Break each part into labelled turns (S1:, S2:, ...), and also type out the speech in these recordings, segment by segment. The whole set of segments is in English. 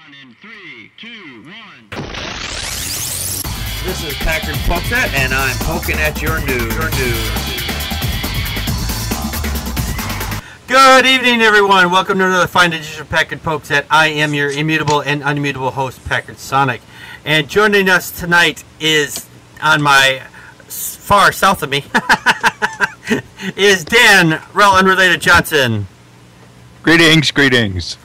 S1: on in 3, 2, 1.
S2: This is Packard Pokset, and I'm poking at your news. Good evening, everyone. Welcome to another fine edition of Packard Pokset. I am your immutable and unimmutable host, Packard Sonic. And joining us tonight is, on my far south of me, is Dan, Rel Unrelated Johnson.
S3: Greetings.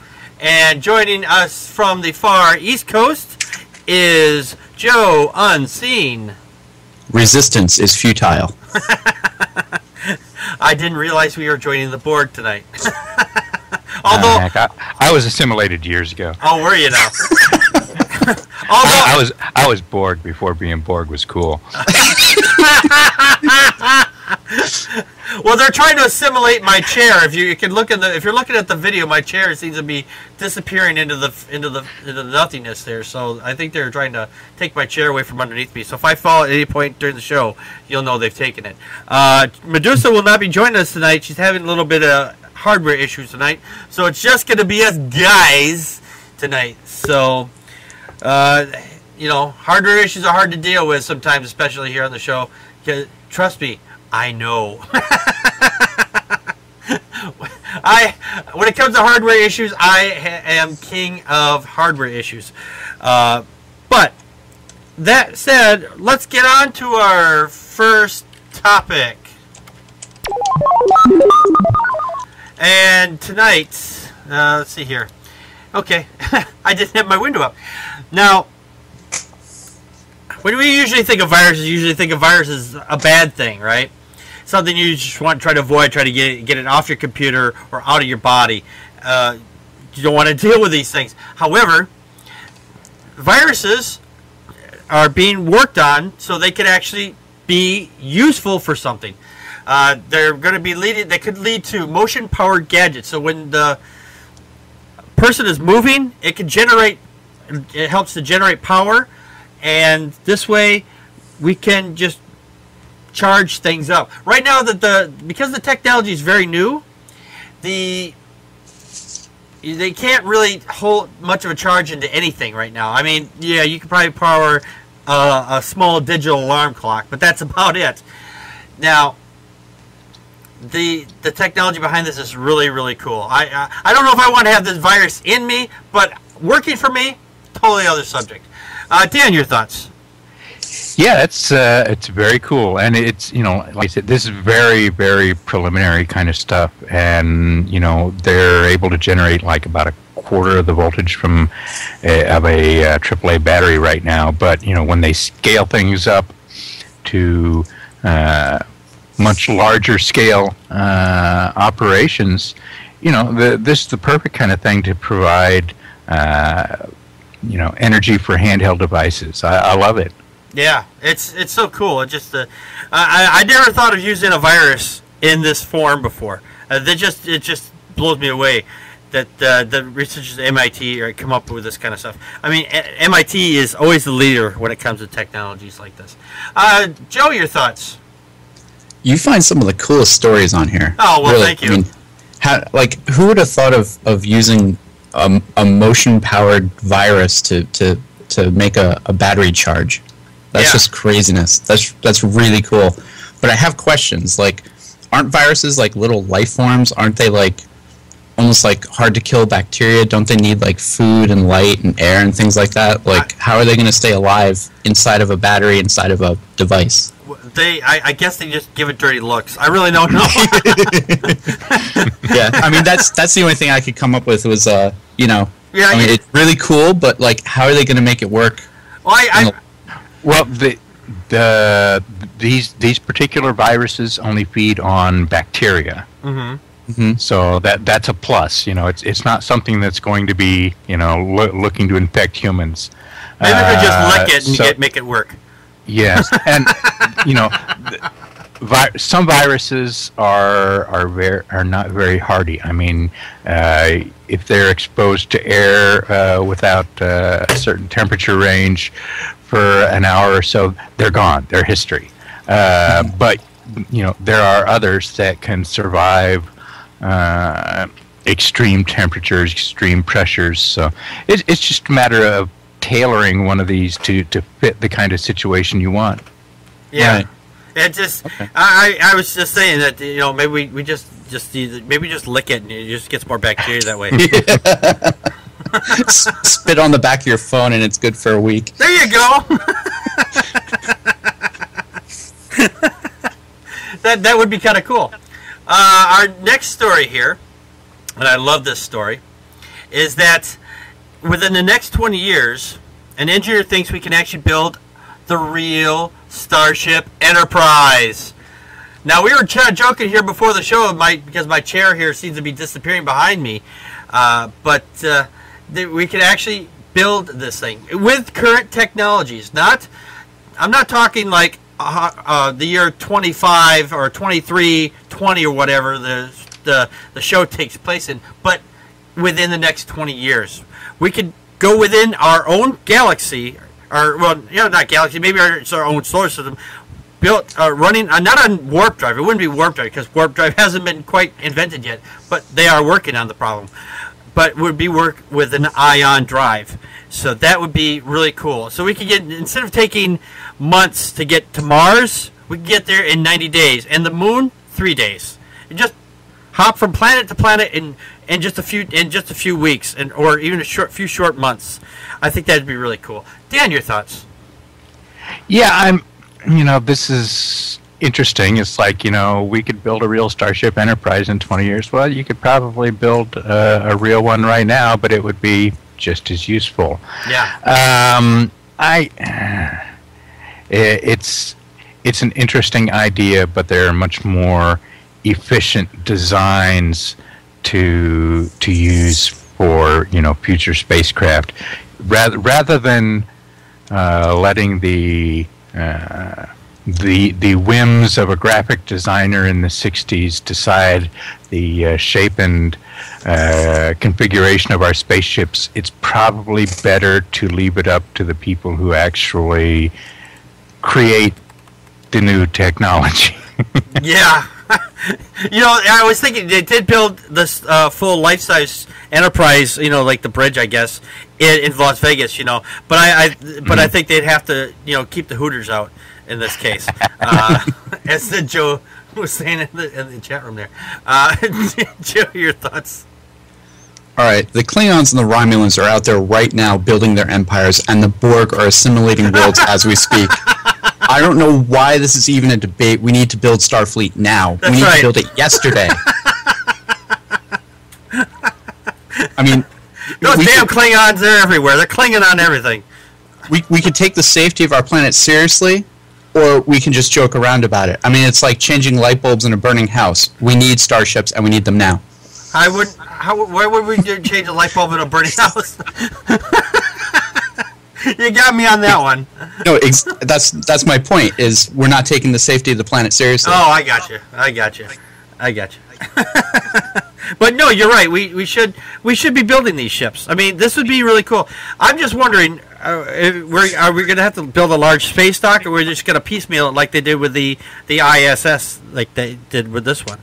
S2: And joining us from the far east coast is Joe Unseen.
S4: Resistance is futile.
S2: I didn't realize we were joining the board tonight. Although
S3: I was assimilated years ago.
S2: Oh, were you now?
S3: I was Borg before being Borg was cool.
S2: Well, they're trying to assimilate my chair. If you're looking at the video, my chair seems to be disappearing into the nothingness there. So I think they're trying to take my chair away from underneath me. So if I fall at any point during the show, you'll know they've taken it. Medusa will not be joining us tonight. She's having a little bit of hardware issues tonight, so it's just going to be us guys tonight. So hardware issues are hard to deal with sometimes, especially here on the show. Trust me, I know. When it comes to hardware issues, I am king of hardware issues. But that said, let's get on to our first topic. And tonight, let's see here. Okay, I didn't have my window up. Now, when we usually think of viruses, a bad thing, right? Something you just want to try to avoid, try to get it off your computer or out of your body. You don't want to deal with these things. However, viruses are being worked on so they could actually be useful for something. They're going to be they could lead to motion-powered gadgets. So when the person is moving, it helps to generate power, and this way we can just charge things up. Right now, because the technology is very new, they can't really hold much of a charge into anything right now. I mean, yeah, you could probably power a small digital alarm clock, but that's about it. Now, the technology behind this is really, really cool. I don't know if I want to have this virus in me, but working for me, totally other subject. Dan, your thoughts?
S3: Yeah, it's very cool, and it's like I said, this is very, very preliminary kind of stuff, and they're able to generate like about a quarter of the voltage from a AAA battery right now. But when they scale things up to much larger scale operations, this is the perfect kind of thing to provide energy for handheld devices. I love it.
S2: Yeah, it's so cool. It just I never thought of using a virus in this form before. It just blows me away that the researchers at MIT come up with this kind of stuff. I mean, MIT is always the leader when it comes to technologies like this. Joe, your thoughts?
S4: You find some of the coolest stories on here.
S2: Oh, well, really. Thank you.
S4: I mean, who would have thought of using a motion-powered virus to make a battery charge? That's just craziness. That's really cool. But I have questions. Aren't viruses like little life forms? Aren't they almost hard to kill bacteria? Don't they need food and light and air and things like that? How are they going to stay alive inside of a battery, inside of a device?
S2: I guess they just give it dirty looks. I really don't know.
S4: Yeah, I mean that's the only thing I could come up with was I mean it's really cool, but how are they going to make it work?
S3: Well, these particular viruses only feed on bacteria.
S4: Mm-hmm.
S3: So that's a plus. It's not something that's going to be looking to infect humans.
S2: Maybe they just lick it and make it work.
S3: Yes, and some viruses are not very hardy. I mean, if they're exposed to air without a certain temperature range for an hour or so, they're gone. They're history. But there are others that can survive extreme temperatures, extreme pressures. So it's just a matter of tailoring one of these to fit the kind of situation you want.
S2: Yeah.
S4: Right.
S2: It just,
S4: Okay.
S2: I was just saying that, you know, maybe we just maybe just lick it and it just gets more bacteria that way.
S4: Spit on the back of your phone and it's good for a week.
S2: There you go. that would be kind of cool. Our next story here, and I love this story, is that within the next 20 years, an engineer thinks we can actually build the real Starship Enterprise. Now, we were joking here before the show because my chair here seems to be disappearing behind me, but we can actually build this thing with current technologies. I'm not talking like the year 25 or 2320 or whatever the show takes place in, but within the next 20 years. We could go within our own galaxy, or, well, you know, not galaxy, maybe it's our own solar system, built, running, not on warp drive. It wouldn't be warp drive because warp drive hasn't been quite invented yet, but they are working on the problem. But would be work with an ion drive. So that would be really cool. So we could get, instead of taking months to get to Mars, we can get there in 90 days. And the moon, 3 days. And just hop from planet to planet in just a few weeks, or even a few short months. I think that'd be really cool. Dan, your thoughts?
S3: Yeah, this is interesting. It's like, we could build a real Starship Enterprise in 20 years. Well, you could probably build a real one right now, but it would be just as useful.
S2: Yeah.
S3: It's an interesting idea, but there are much more efficient designs to use for future spacecraft, rather than letting the whims of a graphic designer in the 60s decide the shape and configuration of our spaceships. It's probably better to leave it up to the people who actually create the new technology.
S2: Yeah. I was thinking they did build this full life-size Enterprise, like the bridge, I guess, in Las Vegas, but I think they'd have to, keep the Hooters out in this case, as Joe was saying in the chat room there. Joe, your thoughts?
S4: All right, the Klingons and the Romulans are out there right now building their empires, and the Borg are assimilating worlds as we speak. I don't know why this is even a debate. We need to build Starfleet now.
S2: That's
S4: we need
S2: right.
S4: to build it yesterday. I mean,
S2: those damn Klingons, they're everywhere. They're clinging on everything.
S4: We could take the safety of our planet seriously, or we can just joke around about it. I mean, it's like changing light bulbs in a burning house. We need starships, and we need them now.
S2: Why would we change a light bulb in a burning house? You got me on that one.
S4: No, that's my point. Is we're not taking the safety of the planet seriously.
S2: Oh, I got you. But no, you're right. We should be building these ships. I mean, this would be really cool. I'm just wondering, are we going to have to build a large space dock, or we're just going to piecemeal it like they did with the ISS, like they did with this one?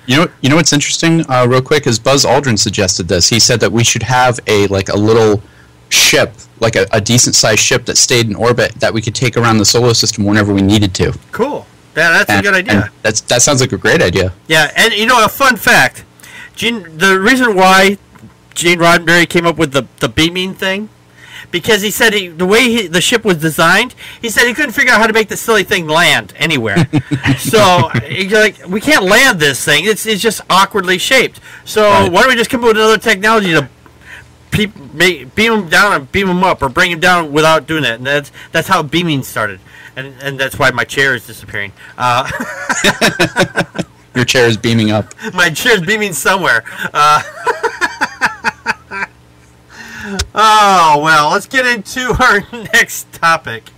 S4: You know what's interesting? Real quick, is Buzz Aldrin suggested this. He said that we should have a little ship, like a decent sized ship that stayed in orbit that we could take around the solar system whenever we needed to.
S2: Cool. That's a good idea.
S4: That sounds like a great idea.
S2: Yeah, and a fun fact, the reason why Gene Roddenberry came up with the beaming thing, because he said the way the ship was designed, he said he couldn't figure out how to make the silly thing land anywhere. So he's like, we can't land this thing. It's just awkwardly shaped. So
S4: right.
S2: Why don't we just come up with another technology to beam them down and beam them up, or bring them down without doing that? And that's how beaming started. And that's why my chair is disappearing.
S4: Your chair is beaming up.
S2: My chair is beaming somewhere. Oh, well, let's get into our next topic.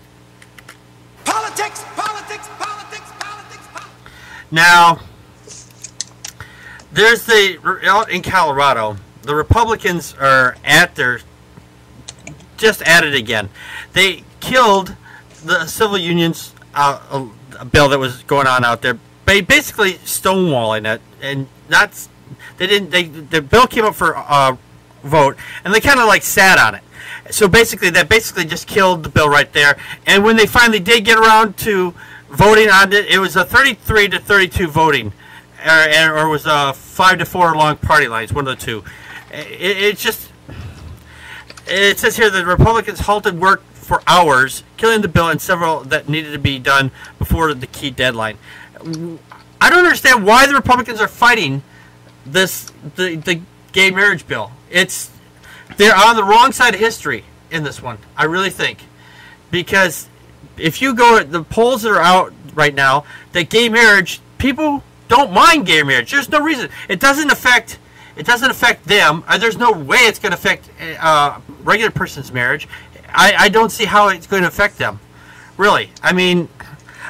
S5: Politics.
S2: Now, there's out in Colorado, the Republicans are just at it again. They killed the civil unions a bill that was going on out there, basically stonewalling it, and not the bill came up for vote, and they kind of like sat on it. So basically, that just killed the bill right there. And when they finally did get around to voting on it, it was a 33 to 32 voting, or it was a 5 to 4 along party lines, one of the two. It says here that the Republicans halted work for hours, killing the bill and several that needed to be done before the key deadline. I don't understand why the Republicans are fighting the gay marriage bill. They're on the wrong side of history in this one, I really think. Because if you go at the polls that are out right now, that gay marriage, people don't mind gay marriage. There's no reason. It doesn't affect them. There's no way it's going to affect a regular person's marriage. I don't see how it's going to affect them, really. I mean,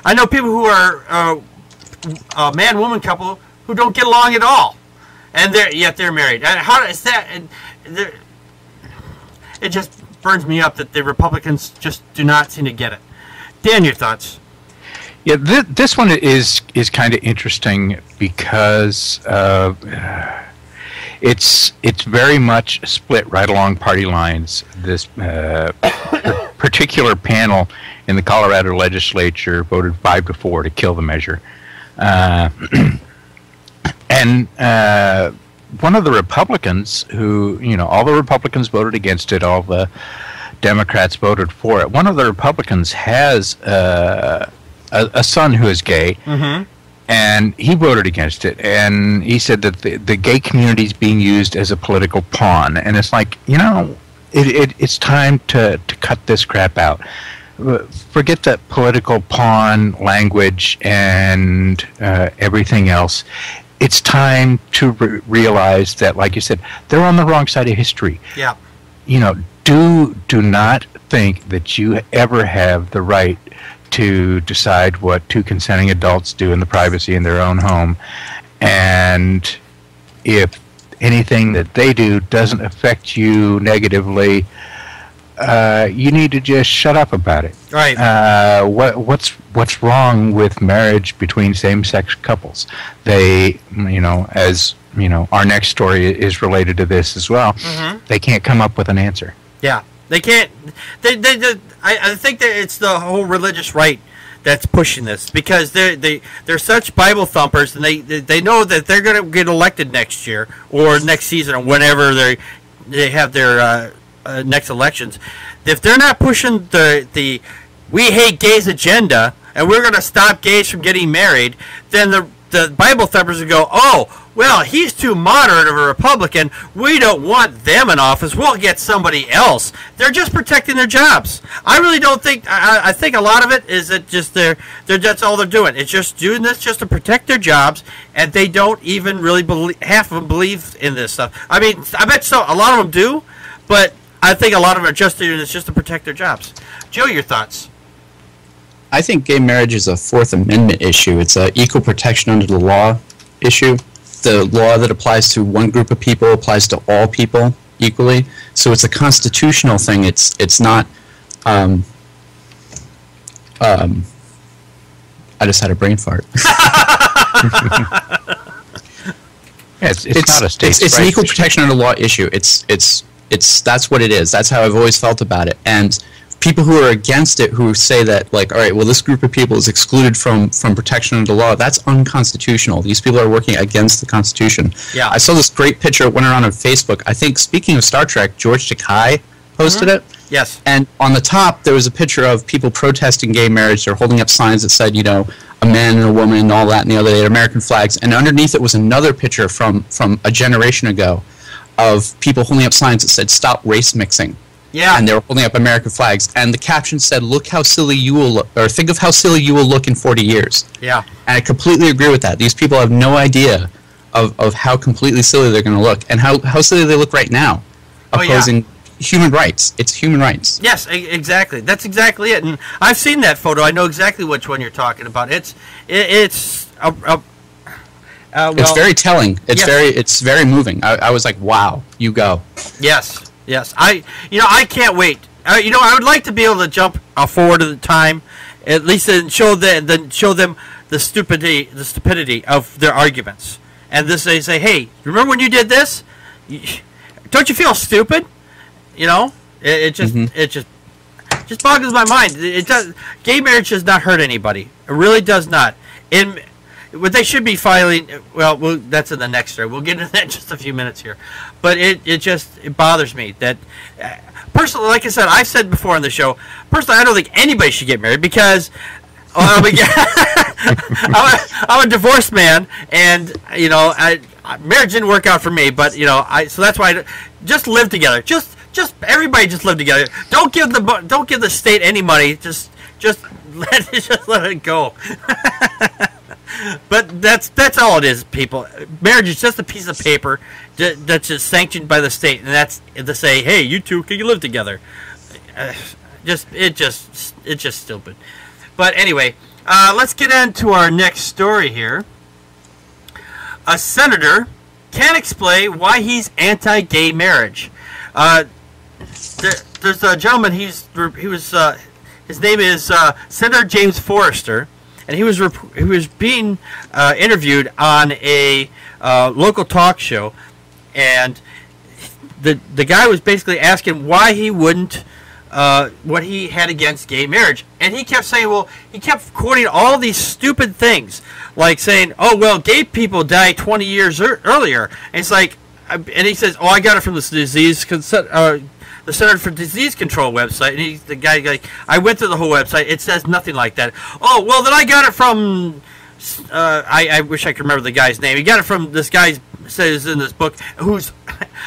S2: I know people who are a man-woman couple who don't get along at all, and yet they're married. And how is that? It just burns me up that the Republicans just do not seem to get it. Dan, your thoughts?
S3: Yeah, this one is kind of interesting because it's very much split right along party lines. This particular panel in the Colorado legislature voted 5-4 to kill the measure, and one of the Republicans who, all the Republicans voted against it, all the Democrats voted for it. One of the Republicans has a son who is gay, and he voted against it. And he said that the gay community is being used as a political pawn. And it's like, it's time to cut this crap out. Forget that political pawn language and everything else. It's time to realize that, like you said, they're on the wrong side of history.
S2: Yeah.
S3: Do not think that you ever have the right to decide what two consenting adults do in the privacy in their own home. And if anything that they do doesn't affect you negatively, you need to just shut up about it.
S2: Right.
S3: What's wrong with marriage between same-sex couples? They, our next story is related to this as well. They can't come up with an answer.
S2: Yeah, they can't. I think that it's the whole religious right that's pushing this, because they're such Bible thumpers, and they know that they're going to get elected next year or next season or whenever they have their next elections. If they're not pushing the we hate gays agenda and we're going to stop gays from getting married, then the Bible thumpers will go, oh, well, he's too moderate of a Republican. We don't want them in office. We'll get somebody else. They're just protecting their jobs. I really don't think. I think a lot of it is that just that's all they're doing. It's just doing this just to protect their jobs, and they don't even really believe. Half of them believe in this stuff. I mean, I bet so. A lot of them do, but I think a lot of them are just doing this just to protect their jobs. Joe, your thoughts?
S4: I think gay marriage is a Fourth Amendment issue. It's an equal protection under the law issue. The law that applies to one group of people applies to all people equally. So it's a constitutional thing. It's not. I just had a brain fart.
S3: It's not a state's
S4: It's
S3: right
S4: an equal
S3: issue.
S4: protection under law issue. It's that's what it is. That's how I've always felt about it. And people who are against it, who say that, like, all right, well, this group of people is excluded from protection under law, that's unconstitutional. These people are working against the Constitution.
S2: Yeah.
S4: I saw this great picture. It went around on Facebook. I think, speaking of Star Trek, George Takei posted it.
S2: Yes.
S4: And on the top, there was a picture of people protesting gay marriage. They're holding up signs that said, a man and a woman and all that, and the other day, American flags. And underneath it was another picture from a generation ago of people holding up signs that said, stop race mixing.
S2: Yeah.
S4: And they were holding up American flags. And the caption said, look how silly you will look, or think of how silly you will look in 40 years.
S2: Yeah.
S4: And I completely agree with that. These people have no idea of how completely silly they're going to look, and how silly they look right now, opposing human rights. It's human rights.
S2: Yes, exactly. That's exactly it. And I've seen that photo. I know exactly which one you're talking about. It's
S4: very telling.
S2: Yes.
S4: It's very moving. I was like, wow, you go.
S2: Yes. I can't wait. I would like to be able to jump forward in the time, at least, and show them the stupidity of their arguments. and they say, hey, remember when you did this? Don't you feel stupid? You know, it just boggles my mind. It does. Gay marriage does not hurt anybody. It really does not. And what they should be filing. Well, that's in the next story. We'll get into that in just a few minutes here. But it bothers me that personally, like I said, I've said before on the show. Personally, I don't think anybody should get married because I'm a divorced man, and you know, marriage didn't work out for me. But you know, so that's why just live together. Just everybody just live together. Don't give the state any money. Just let it go. But that's all it is, people. Marriage is just a piece of paper that's just sanctioned by the state, and that's to say, hey, you two can you live together. It's just stupid. But anyway, let's get into our next story here. A senator can't explain why he's anti-gay marriage. There's a gentleman. His name is Senator James Forrester, and he was being interviewed on a local talk show, and the guy was basically asking why he wouldn't. What he had against gay marriage, and he kept saying, well, he kept quoting all these stupid things, like saying, oh, well, gay people died 20 years earlier, and it's like, and he says, oh, I got it from the Center for Disease Control website, and the guy like, I went through the whole website, it says nothing like that. Oh, well, then I got it from, I wish I could remember the guy's name. He got it from this guy says in this book, who's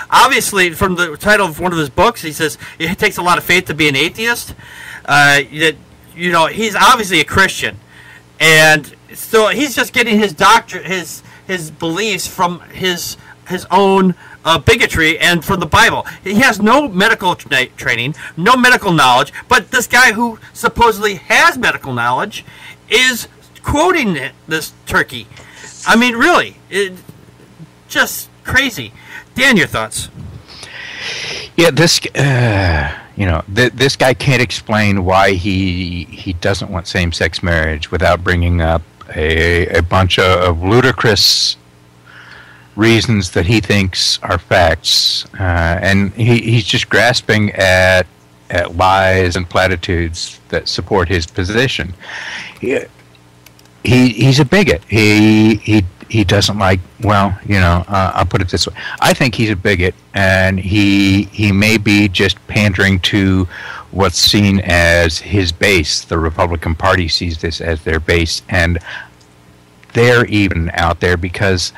S2: obviously from the title of one of his books. He says it takes a lot of faith to be an atheist. That you know, he's obviously a Christian, and so he's just getting his doctrine, his beliefs from his own bigotry and from the Bible. He has no medical training, no medical knowledge, but this guy who supposedly has medical knowledge is quoting this turkey. I mean, really, just crazy. Dan, your thoughts?
S3: Yeah, this guy can't explain why he doesn't want same-sex marriage without bringing up a bunch of ludicrous reasons that he thinks are facts, and he's just grasping at lies and platitudes that support his position. He's a bigot. He doesn't like, well, you know, I'll put it this way. I think he's a bigot, and he may be just pandering to what's seen as his base. The Republican Party sees this as their base, and they're even out there because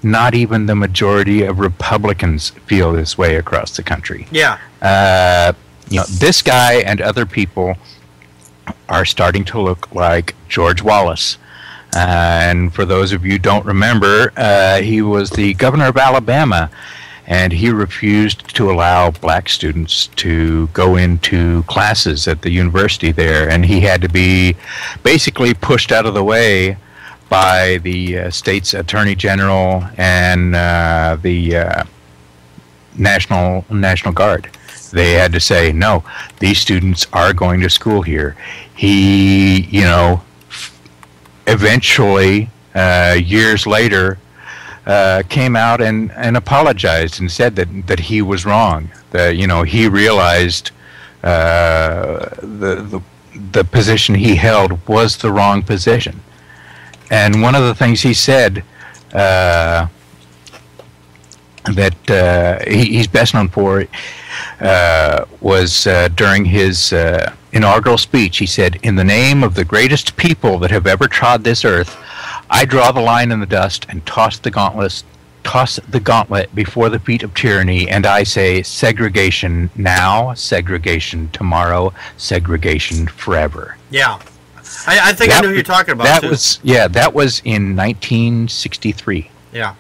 S3: not even the majority of Republicans feel this way across the country.
S2: Yeah.
S3: You know, this guy and other people are starting to look like George Wallace. And for those of you who don't remember, he was the governor of Alabama, and he refused to allow black students to go into classes at the university there, and he had to be basically pushed out of the way by the state's attorney general and the National Guard. They had to say, no, these students are going to school here. He, you know, eventually, years later, came out and apologized and said that he was wrong. That, you know, he realized the position he held was the wrong position. And one of the things he said that he's best known for was during his inaugural speech. He said, "In the name of the greatest people that have ever trod this earth, I draw the line in the dust and toss the gauntlet before the feet of tyranny, and I say, segregation now, segregation tomorrow, segregation forever."
S2: Yeah. I think I knew who you're talking about.
S3: That was in 1963.
S2: Yeah.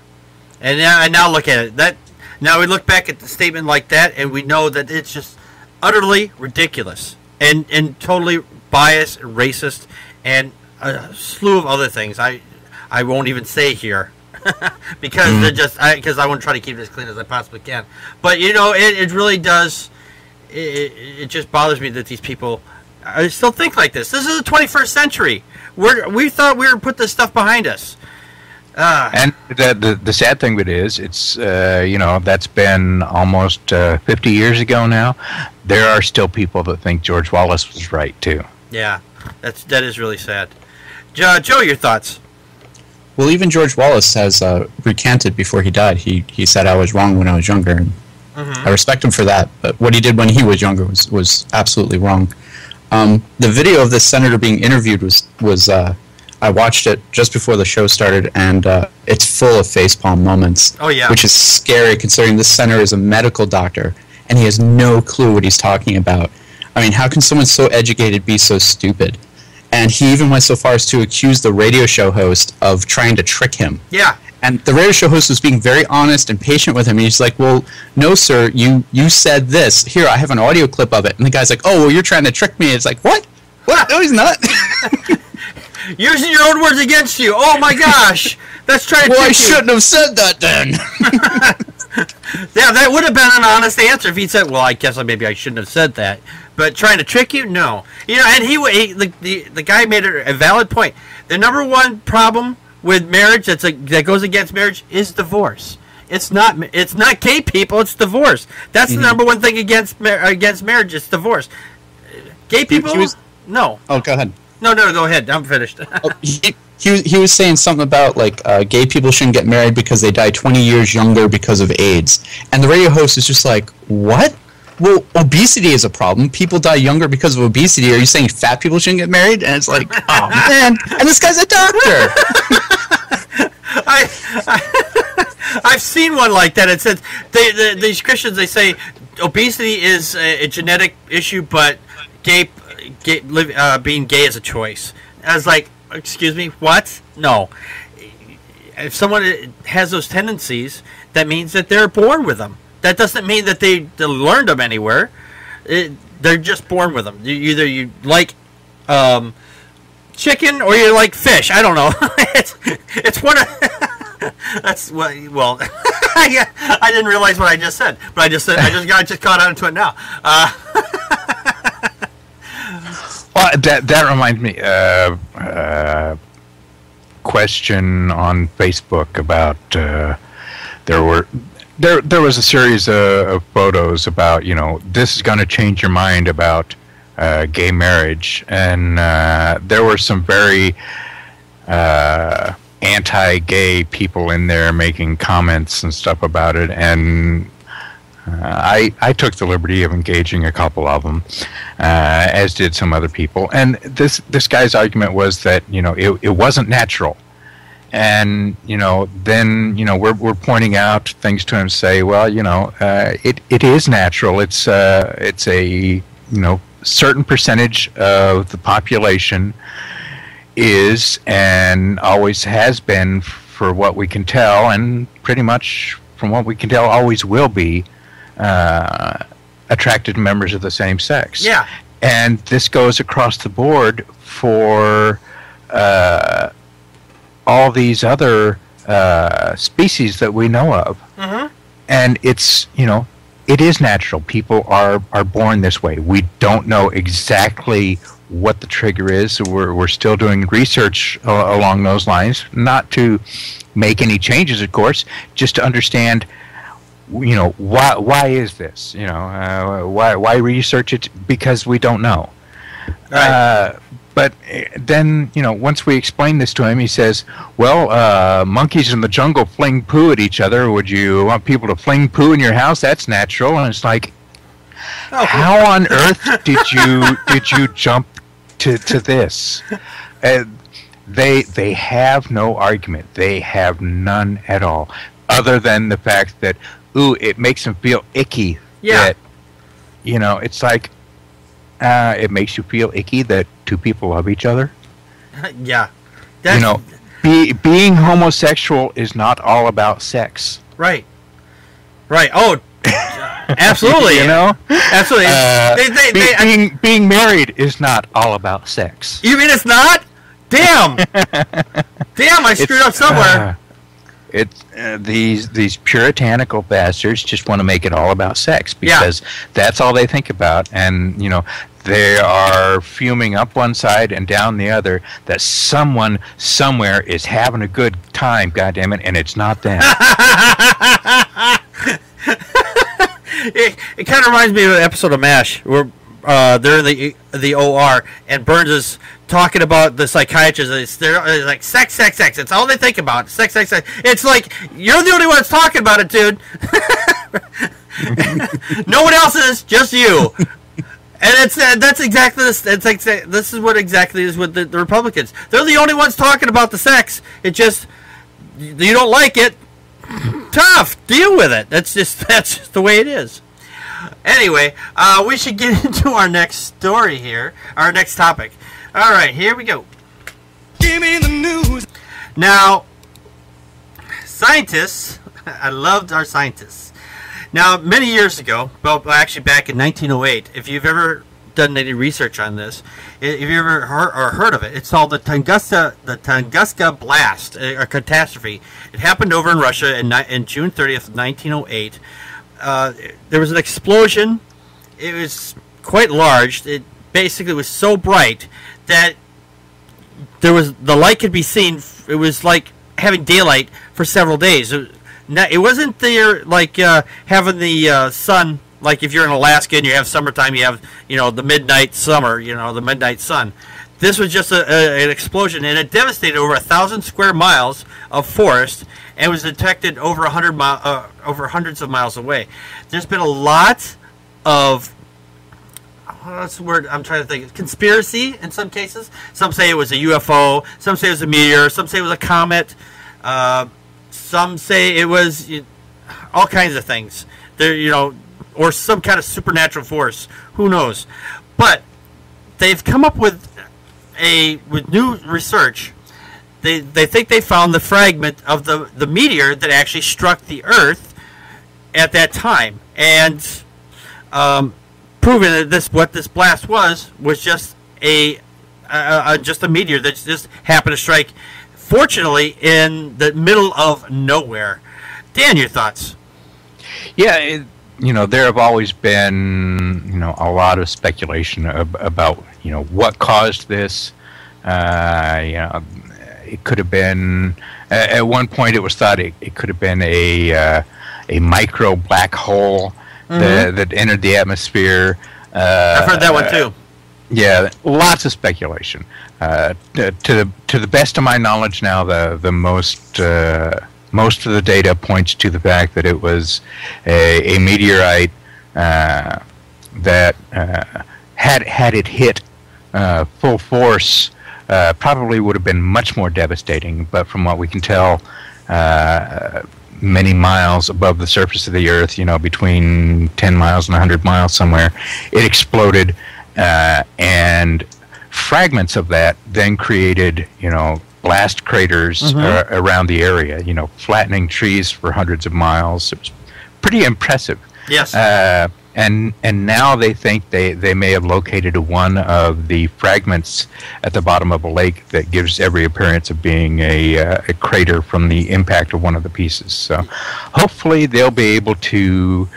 S2: And now look at it. Now we look back at the statement like that, and we know that it's just utterly ridiculous and totally biased, racist, and a slew of other things. I won't even say here because because I want to try to keep it as clean as I possibly can. But you know, it really does. It just bothers me that these people still think like this. This is the 21st century. We thought we were put this stuff behind us.
S3: And the sad thing of it is, it's that's been almost 50 years ago now. There are still people that think George Wallace was right too.
S2: Yeah, that is really sad. Joe, your thoughts?
S4: Well, even George Wallace has recanted before he died. He said, I was wrong when I was younger, and I respect him for that. But what he did when he was younger was absolutely wrong. The video of this senator being interviewed was I watched it just before the show started, and it's full of facepalm moments.
S2: Oh, yeah.
S4: Which is scary, considering this senator is a medical doctor, and he has no clue what he's talking about. I mean, how can someone so educated be so stupid? And he even went so far as to accuse the radio show host of trying to trick him.
S2: Yeah.
S4: And the radio show host was being very honest and patient with him. And he's like, well, no, sir, you said this. Here, I have an audio clip of it. And the guy's like, oh, well, you're trying to trick me. It's like, what? What? No, he's not.
S2: Using your own words against you. Oh, my gosh. That's trying to trick you.
S4: Well, I shouldn't have said that then.
S2: Yeah, that would have been an honest answer if he said, well, I guess maybe I shouldn't have said that. But trying to trick you? No. You know, and the guy made a valid point. The number one problem with marriage that goes against marriage is divorce. It's not gay people, it's divorce. That's the number one thing against marriage, it's divorce. Gay people? No.
S4: Oh, go ahead.
S2: No, go ahead. I'm finished.
S4: He was saying something about, like, gay people shouldn't get married because they die 20 years younger because of AIDS. And the radio host is just like, what? Well, obesity is a problem. People die younger because of obesity. Are you saying fat people shouldn't get married? And it's like, oh, man. And this guy's a doctor.
S2: I've seen one like that. It says these Christians, they say obesity is a genetic issue, but being gay is a choice. I was like, excuse me, what? No. If someone has those tendencies, that means that they're born with them. That doesn't mean that they learned them anywhere. They're just born with them. Either you like chicken or you like fish. I don't know. it's one of that's what. Well, I didn't realize what I just said, but I just caught on to it now.
S3: Well, that reminds me of question on Facebook about there was a series of photos about, this is going to change your mind about gay marriage, and there were some very anti-gay people in there making comments and stuff about it, and I took the liberty of engaging a couple of them, as did some other people, and this guy's argument was that it wasn't natural. And then we're pointing out things to him, say, well, it is natural. It's a certain percentage of the population is and always has been, for what we can tell, and pretty much from what we can tell, always will be attracted to members of the same sex.
S2: Yeah.
S3: And this goes across the board for all these other species that we know of. Mm-hmm. And it's, it is natural. People are born this way. We don't know exactly what the trigger is. We're still doing research along those lines, not to make any changes, of course, just to understand, why is this? Why research it? Because we don't know. Right. But then, once we explain this to him, he says, well, monkeys in the jungle fling poo at each other. Would you want people to fling poo in your house? That's natural. And it's like, how on earth did you jump to this? They have no argument. They have none at all, other than the fact that, it makes them feel icky.
S2: Yeah.
S3: That, it's like, it makes you feel icky that two people love each other.
S2: Yeah.
S3: Being homosexual is not all about sex.
S2: Right. Oh, absolutely. Absolutely.
S3: Being married is not all about sex.
S2: You mean it's not? Damn. Damn, I screwed up somewhere.
S3: These puritanical bastards just want to make it all about sex because that's all they think about, and they are fuming up one side and down the other, that someone somewhere is having a good time, goddammit, and it's not them.
S2: It kind of reminds me of an episode of MASH where they're in the OR and Burns is talking about the psychiatrist. They're like sex. It's all they think about. Sex. It's like you're the only one that's talking about it, dude. No one else is, just you. And that's exactly this. This is what exactly is with the Republicans. They're the only ones talking about the sex. It just you don't like it. Tough. Deal with it. That's just the way it is. Anyway, we should get into our next story here. Our next topic. All right, here we go.
S5: Give me the news.
S2: Now, scientists. I loved our scientists. Now, many years ago, well, actually back in 1908, if you've ever done any research on this, if you've ever heard of it, it's called the Tunguska blast, a catastrophe. It happened over in Russia in June 30th, 1908. There was an explosion. It was quite large. It basically was so bright that the light could be seen. It was like having daylight for several days. It wasn't there like having the sun. Like if you're in Alaska and you have summertime, you have the midnight summer, the midnight sun. This was just an explosion, and it devastated over 1,000 square miles of forest, and was detected over over hundreds of miles away. There's been a lot of what's the word I'm trying to think? Conspiracy in some cases. Some say it was a UFO. Some say it was a meteor. Some say it was a comet. Some say it was all kinds of things. There, or some kind of supernatural force. Who knows? But they've come up with new research. They think they found the fragment of the meteor that actually struck the Earth at that time, and proven that what this blast was just a meteor that just happened to strike, fortunately, in the middle of nowhere. Dan, your thoughts?
S3: Yeah, there have always been, a lot of speculation about, what caused this. It could have been, at one point it was thought it could have been a micro black hole that entered the atmosphere.
S2: I've heard that one too.
S3: Yeah, lots of speculation. To the best of my knowledge now, the most of the data points to the fact that it was a meteorite that had it hit full force, probably would have been much more devastating. But from what we can tell, many miles above the surface of the Earth, between 10 miles and 100 miles somewhere, it exploded, and fragments of that then created, blast craters around the area, flattening trees for hundreds of miles. It was pretty impressive.
S2: Yes.
S3: And now they think they may have located one of the fragments at the bottom of a lake that gives every appearance of being a crater from the impact of one of the pieces. So hopefully they'll be able to,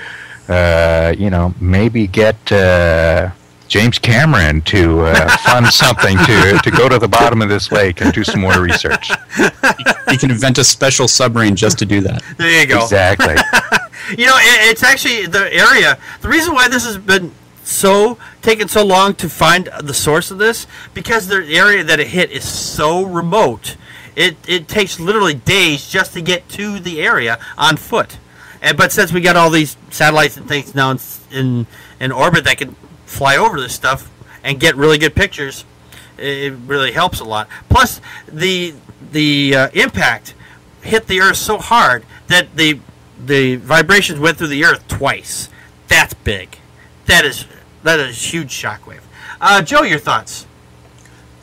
S3: maybe get James Cameron to fund something to go to the bottom of this lake and do some more research.
S4: He can invent a special submarine just to do that.
S2: There you go.
S3: Exactly.
S2: It's actually the area. The reason why this has been taken so long to find the source of this, because the area that it hit is so remote. It takes literally days just to get to the area on foot. But since we got all these satellites and things now in orbit that can fly over this stuff and get really good pictures, it really helps a lot. Plus, the impact hit the Earth so hard that the vibrations went through the Earth twice. That's big. That is a huge shockwave. Joe, your thoughts?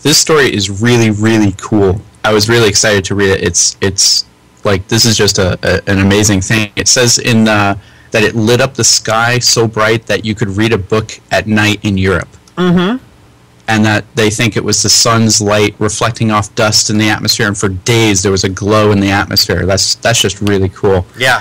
S4: This story is really, really cool. I was really excited to read it. It's like, this is just an amazing thing. It says in that it lit up the sky so bright that you could read a book at night in Europe. Mm-hmm. And that they think it was the sun's light reflecting off dust in the atmosphere, and for days there was a glow in the atmosphere. That's just really cool.
S2: Yeah.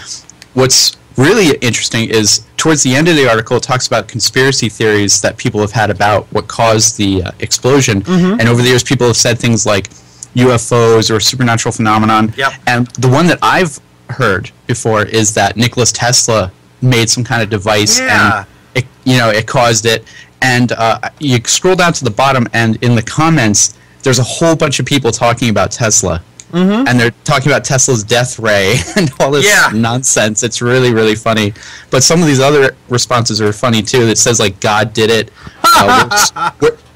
S4: What's really interesting is towards the end of the article, it talks about conspiracy theories that people have had about what caused the explosion. And over the years, people have said things like UFOs or supernatural phenomenon.
S2: Yep.
S4: And the one that I've heard before is that Nikola Tesla made some kind of device and it caused it. And you scroll down to the bottom, and in the comments, there's a whole bunch of people talking about Tesla. And they're talking about Tesla's death ray and all this nonsense. It's really, really funny. But some of these other responses are funny, too. It says, like, God did it.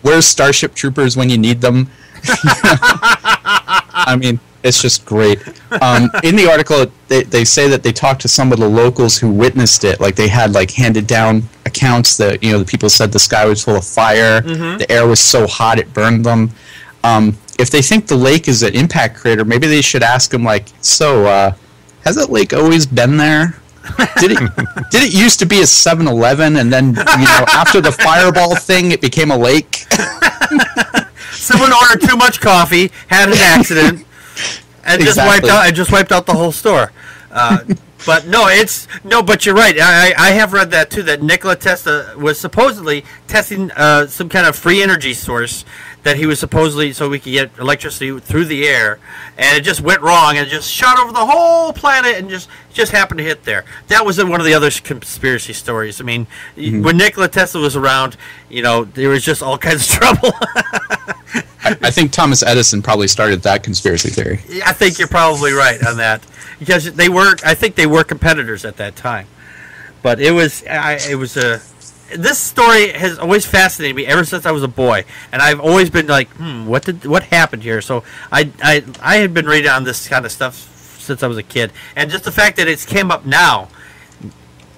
S4: Where's Starship Troopers when you need them? I mean, it's just great. In the article, they say that they talked to some of the locals who witnessed it. Like, they had, like, handed down accounts that, the people said the sky was full of fire. The air was so hot it burned them. If they think the lake is an impact crater, maybe they should ask them, like, so, has that lake always been there? Did it used to be a 7-Eleven, and then, after the fireball thing, it became a lake?
S2: Someone ordered too much coffee, had an accident, and just wiped out the whole store. But but you're right. I have read that too. That Nikola Tesla was supposedly testing some kind of free energy source that he was supposedly so we could get electricity through the air, and it just went wrong and just shot over the whole planet and just happened to hit there. That was one of the other conspiracy stories. I mean, when Nikola Tesla was around, there was just all kinds of trouble.
S4: I think Thomas Edison probably started that conspiracy theory.
S2: I think you're probably right on that, because I think they were competitors at that time. But this story has always fascinated me ever since I was a boy, and I've always been like, what happened here? So I had been reading on this kind of stuff since I was a kid, and just the fact that it's came up now,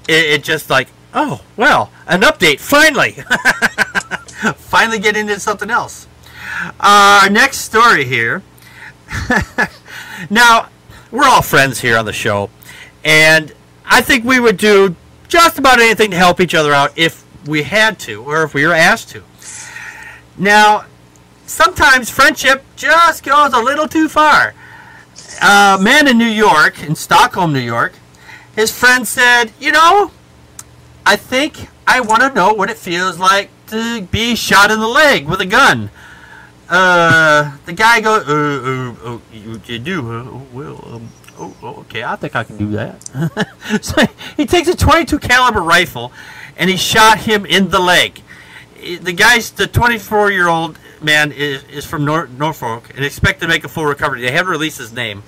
S2: it just like, oh well, an update finally, finally get into something else. Our next story here. Now, we're all friends here on the show, and I think we would do just about anything to help each other out if we had to, or if we were asked to. Now, sometimes friendship just goes a little too far. A man in New York, in Stockholm, New York, his friend said, I think I want to know what it feels like to be shot in the leg with a gun. The guy goes, you do? Well, okay, I think I can do that. So he takes a .22 caliber rifle, and he shot him in the leg. The 24-year-old man is from Norfolk and expected to make a full recovery. They haven't released his name.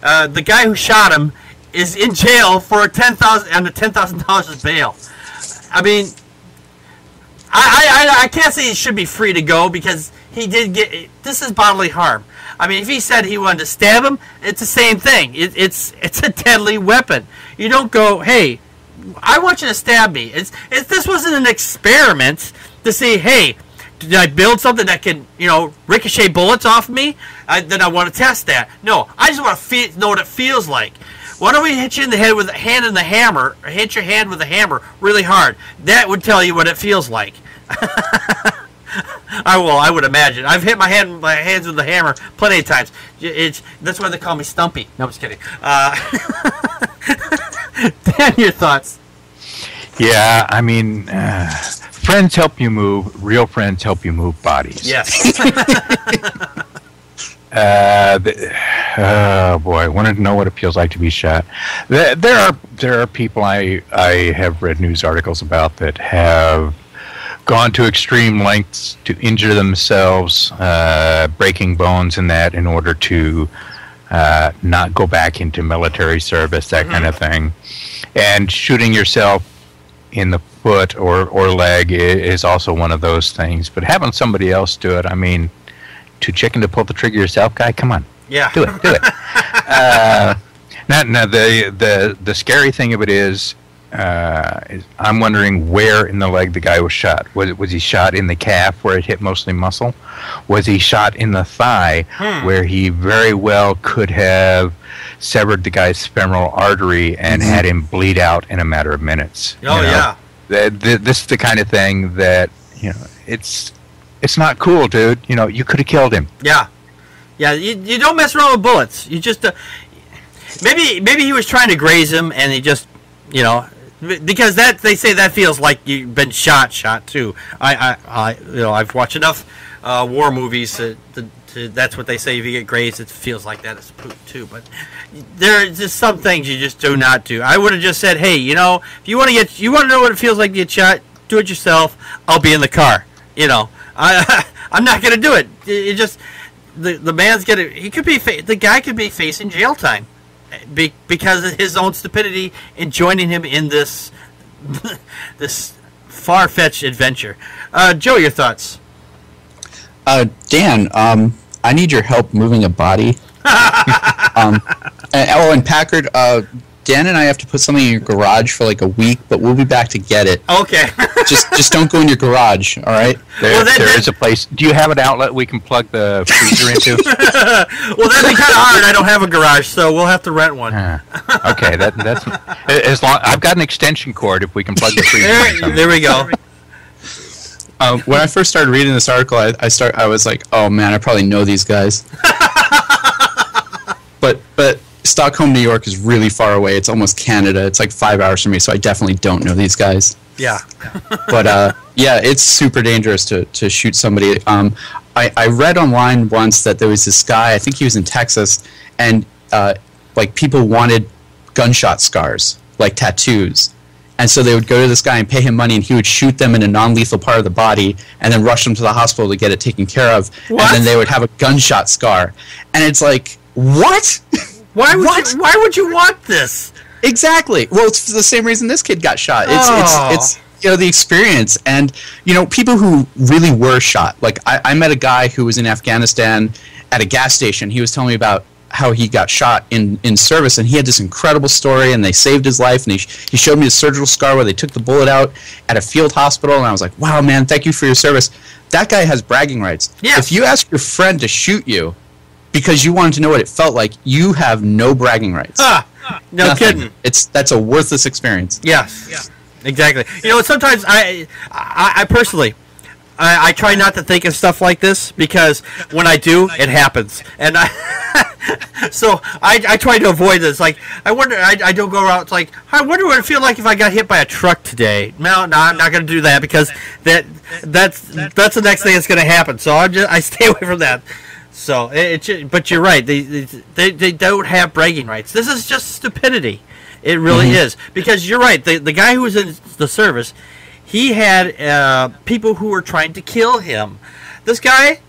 S2: The guy who shot him is in jail for $10,000 bail. I mean, I can't say he should be free to go, because he did get, this is bodily harm. I mean, if he said he wanted to stab him, it's the same thing. It's a deadly weapon. You don't go, hey, I want you to stab me. This wasn't an experiment to see, hey, did I build something that can, ricochet bullets off of me? Then I want to test that. No, I just want to know what it feels like. Why don't we hit you in the head with a hand in the hammer, or hit your hand with a hammer really hard? That would tell you what it feels like. I would imagine. I've hit my hands with the hammer plenty of times. That's why they call me Stumpy. No, I'm just kidding. Dan, your thoughts?
S3: Yeah, I mean, friends help you move. Real friends help you move bodies.
S2: Yes.
S3: Oh boy, I wanted to know what it feels like to be shot. There are people I have read news articles about that have gone to extreme lengths to injure themselves, breaking bones and that, in order to not go back into military service, that kind of thing. And shooting yourself in the foot or leg is also one of those things. But having somebody else do it, I mean, too chicken to pull the trigger yourself, guy? Come on.
S2: Yeah.
S3: Do it. Now the scary thing of it is I'm wondering where in the leg the guy was shot. Was he shot in the calf where it hit mostly muscle? Was he shot in the thigh where he very well could have severed the guy's femoral artery and had him bleed out in a matter of minutes?
S2: Yeah.
S3: This is the kind of thing that, it's not cool, dude. You could have killed him.
S2: Yeah. You don't mess around with bullets. You just maybe he was trying to graze him, and he just You know, because that they say that feels like you've been shot too. I've watched enough war movies that's what they say. If you get grazed, it feels like that. It's poop too. But there are just some things you just do not do. I would have just said, hey, you know, if you want to know what it feels like to get shot, do it yourself. I'll be in the car. You know, I'm not going to do it. It just the man's gonna. He could be the guy could be facing jail time because of his own stupidity in joining him in this this far-fetched adventure. Joe, your thoughts?
S4: Dan, I need your help moving a body. And Packard, Dan and I have to put something in your garage for like a week, but we'll be back to get it.
S2: Okay.
S4: just don't go in your garage, all right?
S3: There is a place. Do you have an outlet we can plug the freezer into?
S2: Well, that'd be kind of hard. I don't have a garage, so we'll have to rent one.
S3: Okay, that's as long. I've got an extension cord. If we can plug the freezer.
S2: There we go.
S4: When I first started reading this article, I was like, oh man, I probably know these guys. But Stockholm, New York is really far away. It's almost Canada. It's like 5 hours from me, so I definitely don't know these guys.
S2: Yeah.
S4: But yeah, it's super dangerous to shoot somebody. I read online once that there was this guy, I think he was in Texas, and like people wanted gunshot scars, like tattoos. And so they would go to this guy and pay him money, and he would shoot them in a non-lethal part of the body and then rush them to the hospital to get it taken care of. What? And then they would have a gunshot scar. And it's like, what?
S2: Why would you want this?
S4: Exactly. Well, it's for the same reason this kid got shot. It's you know, the experience. And, you know, people who really were shot. Like, I met a guy who was in Afghanistan at a gas station. He was telling me about how he got shot in service, and he had this incredible story, and they saved his life, and he showed me the surgical scar where they took the bullet out at a field hospital, and I was like, wow, man, thank you for your service. That guy has bragging rights.
S2: Yeah.
S4: If you ask your friend to shoot you because you wanted to know what it felt like, you have no bragging rights.
S2: No
S4: Nothing.
S2: kidding.
S4: That's a worthless experience.
S2: Yes. Yeah. Exactly. You know, sometimes I personally, I try not to think of stuff like this, because when I do, it happens. And so I try to avoid this. Like, I wonder, I don't go around, it's like, I wonder what it would feel like if I got hit by a truck today. No, I'm not going to do that, because that's the next thing that's going to happen. So I stay away from that. So, but you're right. They don't have bragging rights. This is just stupidity. It really is. Because you're right. The guy who was in the service, he had people who were trying to kill him. This guy,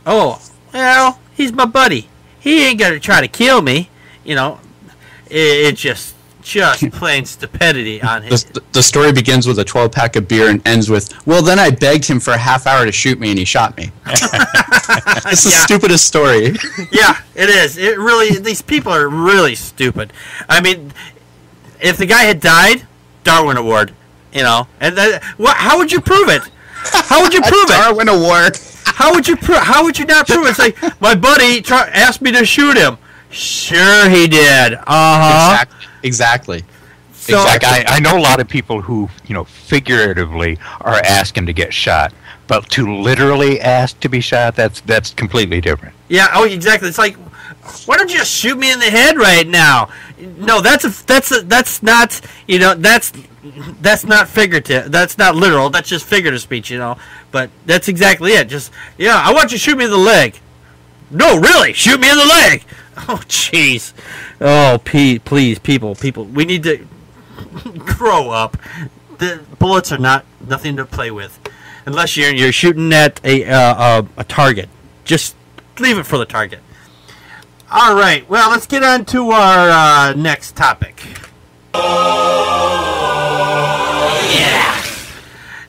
S2: oh, well, he's my buddy. He ain't going to try to kill me. You know, it's just plain stupidity on him.
S4: The story begins with a 12-pack of beer and ends with, well, then I begged him for a half hour to shoot me, and he shot me. It's the stupidest story.
S2: Yeah, it is. It really, these people are really stupid. I mean, if the guy had died, Darwin Award, you know, and how would you prove it? How would you prove it?
S4: Darwin Award.
S2: How would you not prove it? It's like, my buddy asked me to shoot him. Sure he did.
S4: Exactly.
S2: So,
S3: I know a lot of people who, you know, figuratively are asking to get shot, but to literally ask to be shot, that's completely different.
S2: Yeah. Oh, exactly. It's like, why don't you just shoot me in the head right now? No, that's not, you know, that's not figurative. That's not literal. That's just figurative speech, you know. But that's exactly it. Just, yeah, I want you to shoot me in the leg. No, really, shoot me in the leg. Oh, jeez. Oh, please, people, we need to grow up. The bullets are nothing to play with, unless you're shooting at a target. Just leave it for the target. All right. Well, let's get on to our next topic. Yeah.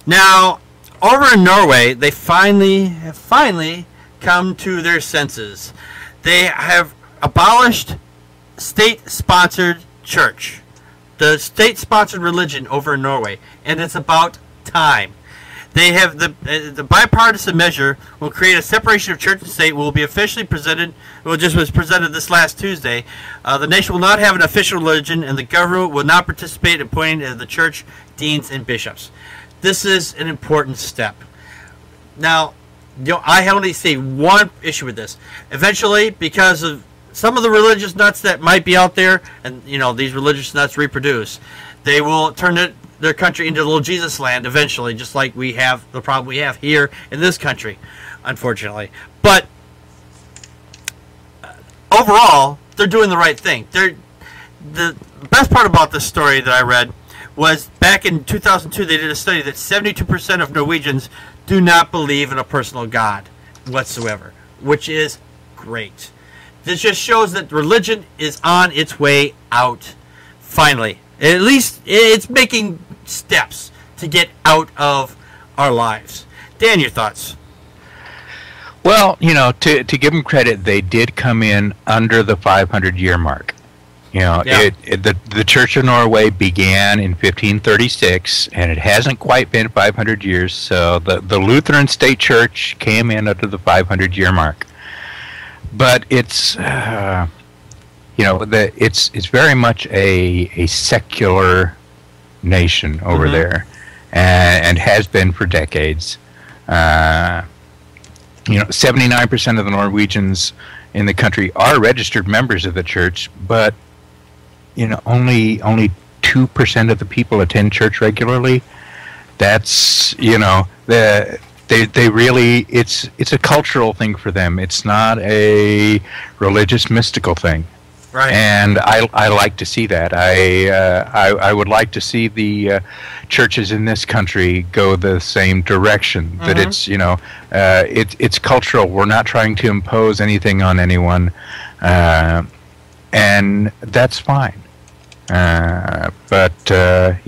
S2: Now, over in Norway, they finally come to their senses. They have abolished state-sponsored church, the state-sponsored religion over in Norway, and it's about time. They have the bipartisan measure will create a separation of church and state. Will be officially presented. Well, just was presented this last Tuesday. The nation will not have an official religion, and the government will not participate in appointing the church deans and bishops. This is an important step. Now, you know, I only see one issue with this. Eventually, because of some of the religious nuts that might be out there, and these religious nuts reproduce, they will turn their country into a little Jesus land eventually, just like we have the problem we have here in this country, unfortunately. But overall, they're doing the right thing. The best part about this story that I read was back in 2002, they did a study that 72% of Norwegians do not believe in a personal God whatsoever, which is great. This just shows that religion is on its way out, finally. At least it's making steps to get out of our lives. Dan, your thoughts?
S3: Well, to give them credit, they did come in under the 500-year mark. The Church of Norway began in 1536, and it hasn't quite been 500 years. So the Lutheran State Church came in under the 500-year mark. But it's it's very much a secular nation over there, and has been for decades. 79% of the Norwegians in the country are registered members of the church, but only 2% of the people attend church regularly. That's They really, it's a cultural thing for them. It's not a religious, mystical thing.
S2: Right.
S3: And I like to see that. I would like to see the churches in this country go the same direction. That it's it's cultural. We're not trying to impose anything on anyone, and that's fine. But the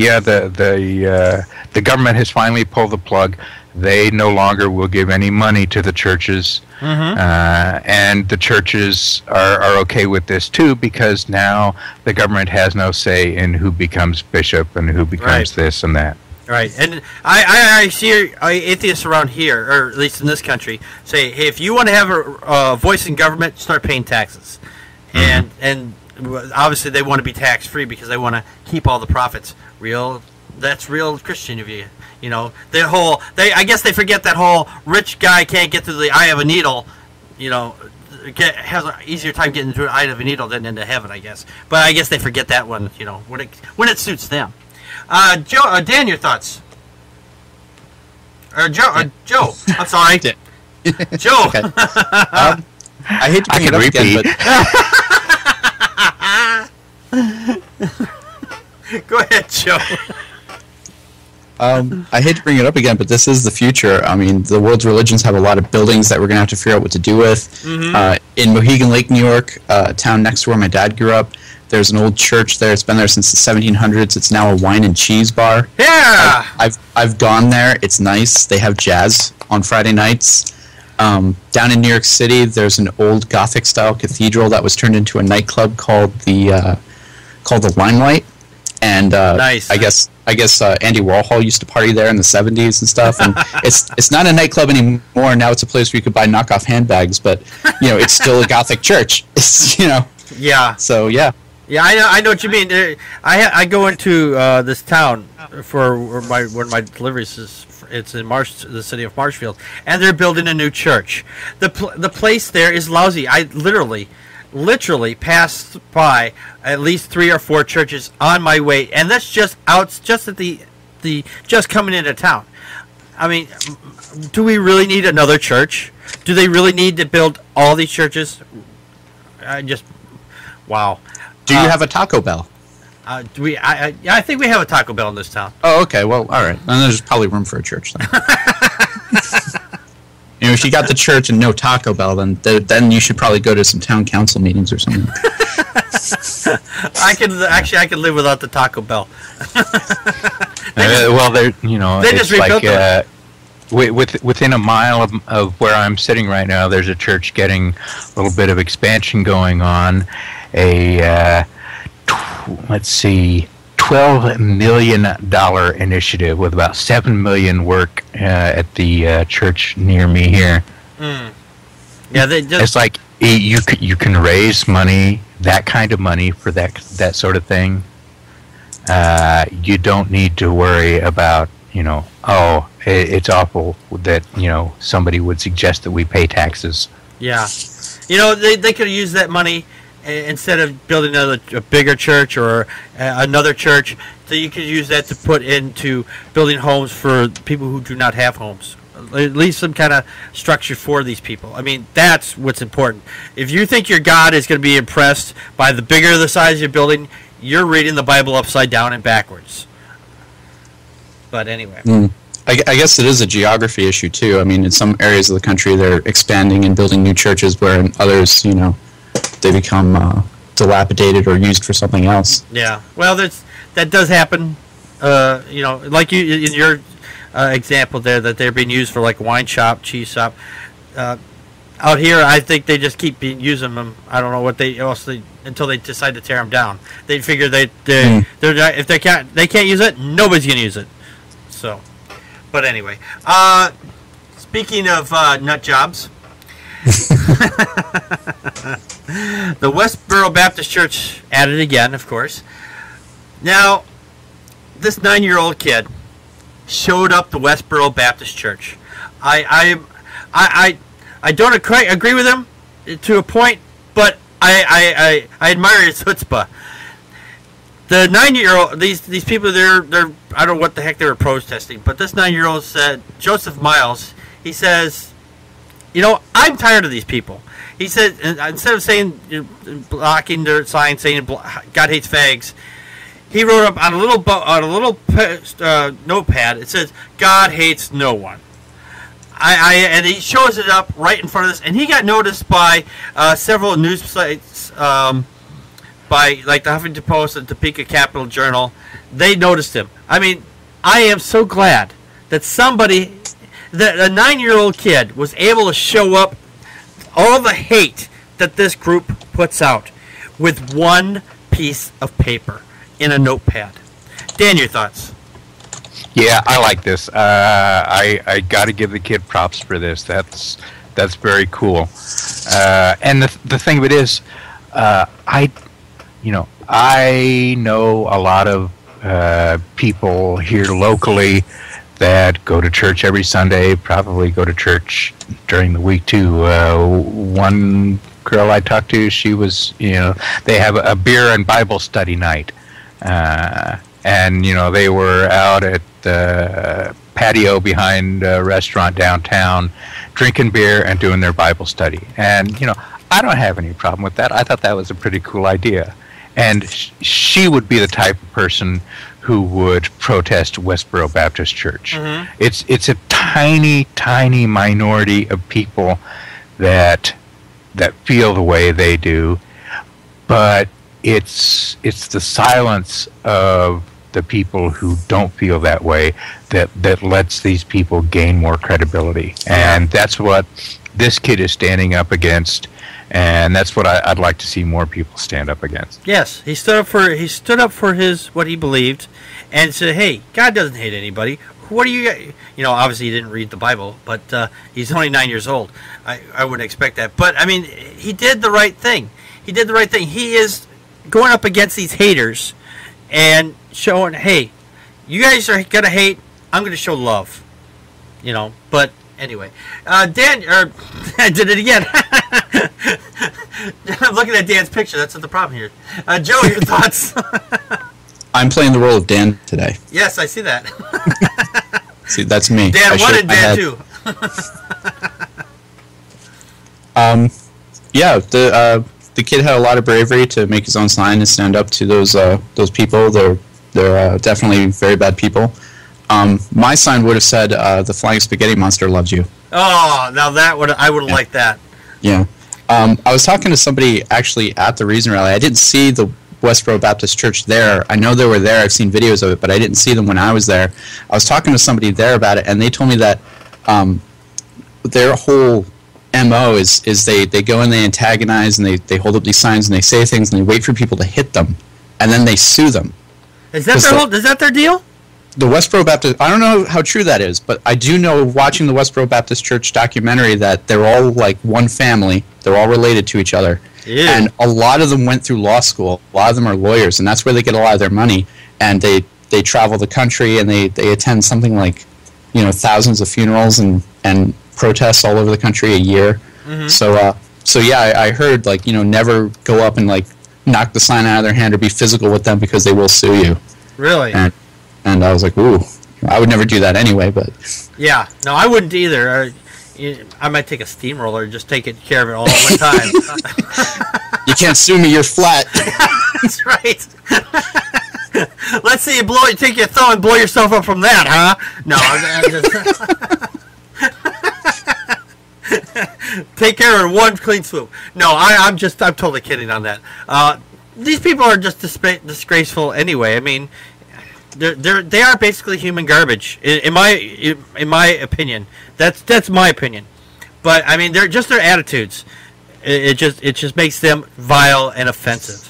S3: government has finally pulled the plug. They no longer will give any money to the churches, and the churches are okay with this too, because now the government has no say in who becomes bishop and who becomes this and that.
S2: Right, and I see atheists around here, or at least in this country, say, hey, if you want to have a voice in government, start paying taxes, and obviously they want to be tax free because they want to keep all the profits. That's real Christian of you. I guess they forget that whole rich guy can't get through the eye of a needle, has an easier time getting through the eye of a needle than into heaven, I guess. But I guess they forget that one, when it suits them. Joe, Dan, your thoughts? Joe, I'm sorry. Joe.
S4: Okay. I hate to bring it up again,
S2: but... Go ahead, Joe.
S4: I hate to bring it up again, but this is the future. I mean, the world's religions have a lot of buildings that we're going to have to figure out what to do with. In Mohegan Lake, New York, a town next to where my dad grew up, there's an old church there. It's been there since the 1700s. It's now a wine and cheese bar.
S2: Yeah!
S4: I've gone there. It's nice. They have jazz on Friday nights. Down in New York City, there's an old Gothic-style cathedral that was turned into a nightclub called the Limelight. And
S2: nice.
S4: I guess Andy Warhol used to party there in the 70s and stuff. And it's not a nightclub anymore. Now it's a place where you could buy knockoff handbags, but it's still a Gothic church.
S2: Yeah.
S4: So yeah.
S2: Yeah, I know what you mean. I go into this town for one of my deliveries is. It's in the city of Marshfield, and they're building a new church. The place there is lousy. I literally passed by at least 3 or 4 churches on my way, and that's just at the just coming into town. I mean, do we really need another church? Do they really need to build all these churches? Wow.
S4: Do you have a Taco Bell?
S2: Do we? I think we have a Taco Bell in this town.
S4: Oh, okay. Well, all right. Then there's probably room for a church then. If you got the church and no Taco Bell, then you should probably go to some town council meetings or something.
S2: I could live without the Taco Bell.
S3: They just rebuilt like within a mile of where I'm sitting right now, there's a church getting a little bit of expansion going on. $12 million initiative with about $7 million work at the church near me here.
S2: Yeah,
S3: it's like you can raise money, that kind of money for that sort of thing. You don't need to worry about it's awful that somebody would suggest that we pay taxes.
S2: Yeah. They could have used that money instead of building a bigger church or another church, so you could use that to put into building homes for people who do not have homes. At least some kind of structure for these people. I mean, that's what's important. If you think your God is going to be impressed by the bigger the size of your building, you're reading the Bible upside down and backwards. But anyway.
S4: I guess it is a geography issue, too. I mean, in some areas of the country, they're expanding and building new churches, where in others, they become dilapidated or used for something else.
S2: Yeah. Well, that does happen. Like you in your example there, that they're being used for like a wine shop, cheese shop. Out here, I think they just keep using them. I don't know what until they decide to tear them down. They figure if they can't use it, nobody's gonna use it. So, but anyway, speaking of nut jobs, the Westboro Baptist Church at it again, of course. Now, this 9-year-old kid showed up to Westboro Baptist Church. I don't quite agree with him to a point, but I admire his chutzpah. The 9-year-old, these people, they're I don't know what the heck they were protesting, but this 9-year-old said, Joseph Miles, he says, I'm tired of these people. He said, instead of saying, blocking their sign saying God hates fags, he wrote up on a little notepad. It says, God hates no one. And he shows it up right in front of this, and he got noticed by several news sites, by like the Huffington Post and Topeka Capital Journal. They noticed him. I mean, I am so glad that a 9-year-old kid was able to show up all the hate that this group puts out with one piece of paper in a notepad. Dan, your thoughts?
S3: Yeah, I like this. I got to give the kid props for this. That's very cool. And the thing of it is, I know a lot of people here locally that go to church every Sunday, probably go to church during the week too. One girl I talked to, she was, they have a beer and Bible study night. And, they were out at the patio behind a restaurant downtown drinking beer and doing their Bible study. And, I don't have any problem with that. I thought that was a pretty cool idea. And she would be the type of person who would protest Westboro Baptist Church. Mm-hmm. It's a tiny, tiny minority of people that feel the way they do, but it's the silence of the people who don't feel that way that lets these people gain more credibility. And that's what this kid is standing up against, and that's what I'd like to see more people stand up against.
S2: Yes, he stood up for what he believed, and said, "Hey, God doesn't hate anybody. What do you?" Obviously he didn't read the Bible, but he's only 9 years old. I wouldn't expect that, but I mean, he did the right thing. He did the right thing. He is going up against these haters and showing, "Hey, you guys are gonna hate. I'm gonna show love." But anyway, Dan, I did it again. I'm looking at Dan's picture. That's not the problem here. Joe, your thoughts?
S4: I'm playing the role of Dan today.
S2: Yes, I see that.
S4: See, that's me.
S2: Dan 1 and Dan 2.
S4: Yeah, the kid had a lot of bravery to make his own sign and stand up to those people. They're definitely very bad people. My sign would have said, "The flying spaghetti monster loves you."
S2: Oh, now I would have liked that.
S4: Yeah. I was talking to somebody actually at the Reason Rally. I didn't see the Westboro Baptist Church there. I know they were there. I've seen videos of it, but I didn't see them when I was there. I was talking to somebody there about it, and they told me that their whole MO is they go and they antagonize, and they hold up these signs and they say things and they wait for people to hit them, and then they sue them.
S2: Is that their deal?
S4: The Westboro Baptist, I don't know how true that is, but I do know, watching the Westboro Baptist Church documentary, that they're all like one family. They're all related to each other. Ew. And a lot of them went through law school. A lot of them are lawyers, and that's where they get a lot of their money. And they travel the country, and they attend something like, thousands of funerals and protests all over the country a year. Mm-hmm. So So yeah, I heard like never go up and like knock the sign out of their hand or be physical with them because they will sue you.
S2: Really?
S4: And I was like, ooh, I would never do that anyway. But
S2: yeah, no, I wouldn't either. I might take a steamroller and just take care of it all at one time.
S4: You can't sue me. You're flat.
S2: That's right. Let's see you take your thumb and blow yourself up from that, huh? No, take care of one clean swoop. No, I'm totally kidding on that. These people are just disgraceful anyway. I mean, they are basically human garbage in my opinion. That's my opinion. But I mean, their attitudes. It just makes them vile and offensive.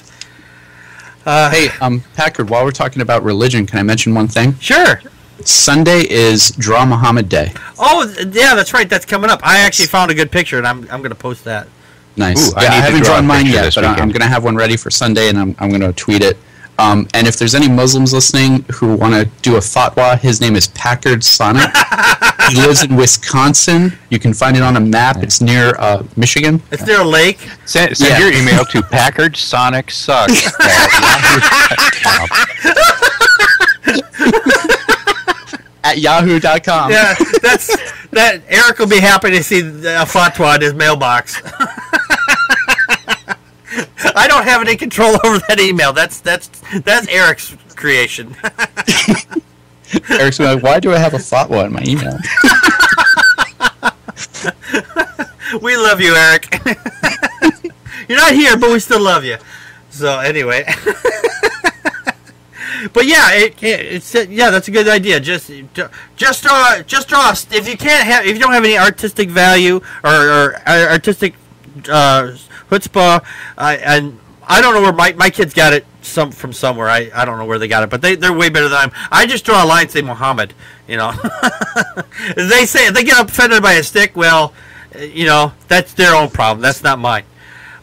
S4: Hey, Packard, while we're talking about religion, can I mention one thing?
S2: Sure.
S4: Sunday is Draw Muhammad Day.
S2: Oh, yeah, that's right. That's coming up. I actually found a good picture, and I'm going to post that.
S4: Nice.
S3: Ooh,
S4: I haven't drawn mine yet, but
S3: weekend.
S4: I'm going to have one ready for Sunday, and I'm going to tweet it. And if there's any Muslims listening who want to do a fatwa, his name is Packard Sonic. He lives in Wisconsin. You can find it on a map. It's near Michigan.
S2: It's near a lake.
S3: Send your email to PackardSonicSucks.
S4: At yahoo.com.
S2: Yeah, that. Eric will be happy to see a fatwa in his mailbox. I don't have any control over that email. That's Eric's creation.
S4: Eric's like, why do I have a fatwa in my email?
S2: We love you, Eric. You're not here, but we still love you. So anyway, but yeah, that's a good idea. Just draw. If you don't have any artistic value or artistic chutzpah, and I don't know where my kids got it from somewhere. I don't know where they got it, but they're way better than I just draw a line, say Muhammad. They say if they get offended by a stick, well, that's their own problem. That's not mine.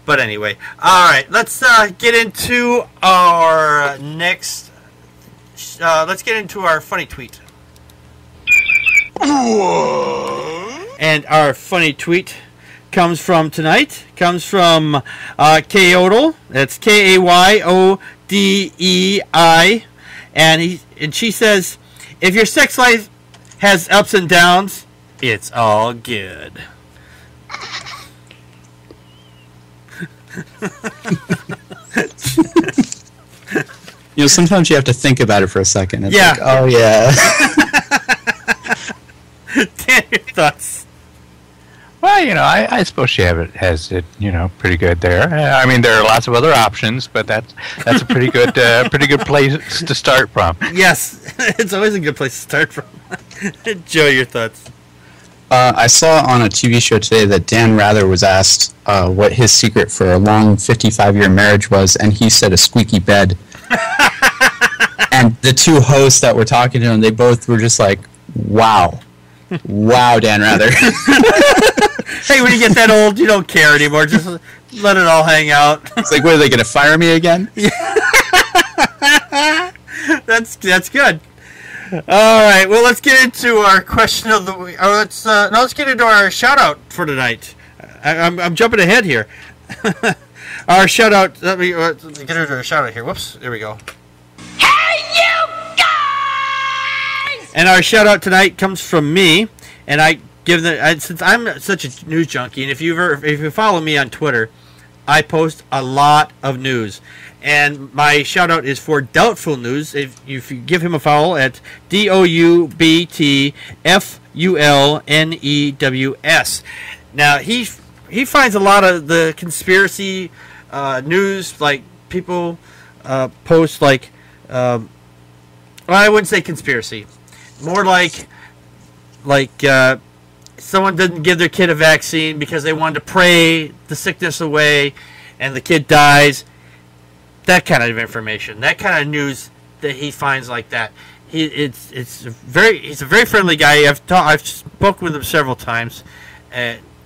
S2: But anyway, all right. Let's get into our next. Let's get into our funny tweet. And our funny tweet comes from Kayodel. That's Kaydei, and she says, if your sex life has ups and downs, it's all good.
S4: Sometimes you have to think about it for a second. It's
S2: yeah.
S4: Like, oh yeah.
S2: Dan, your thoughts?
S3: Well, I suppose she has it, pretty good there. I mean, there are lots of other options, but that's a pretty good place to start from.
S2: Yes, it's always a good place to start from. Joe, your thoughts?
S4: I saw on a TV show today that Dan Rather was asked what his secret for a long 55-year marriage was, and he said a squeaky bed. And the two hosts that were talking to him, they both were just like, wow. Wow, Dan Rather.
S2: Hey, when you get that old, you don't care anymore. Just let it all hang out.
S4: It's like, what, are they going to fire me again?
S2: That's good. All right. Well, let's get into our question of the week. Let's get into our shout out for tonight. I'm jumping ahead here. Our shout out. Let me get into our shout out here. Whoops. There we go.
S5: Hey, you guys!
S2: And our shout out tonight comes from me, and I give since I'm such a news junkie, and if you follow me on Twitter, I post a lot of news. And my shout out is for Doubtful News. If you give him a follow at DOUBTFULNEWS. Now he finds a lot of the conspiracy news, like people post like well, I wouldn't say conspiracy, more like someone didn't give their kid a vaccine because they wanted to pray the sickness away, and the kid dies. That kind of information, that kind of news that he finds like that. He's a very friendly guy. I've spoken with him several times.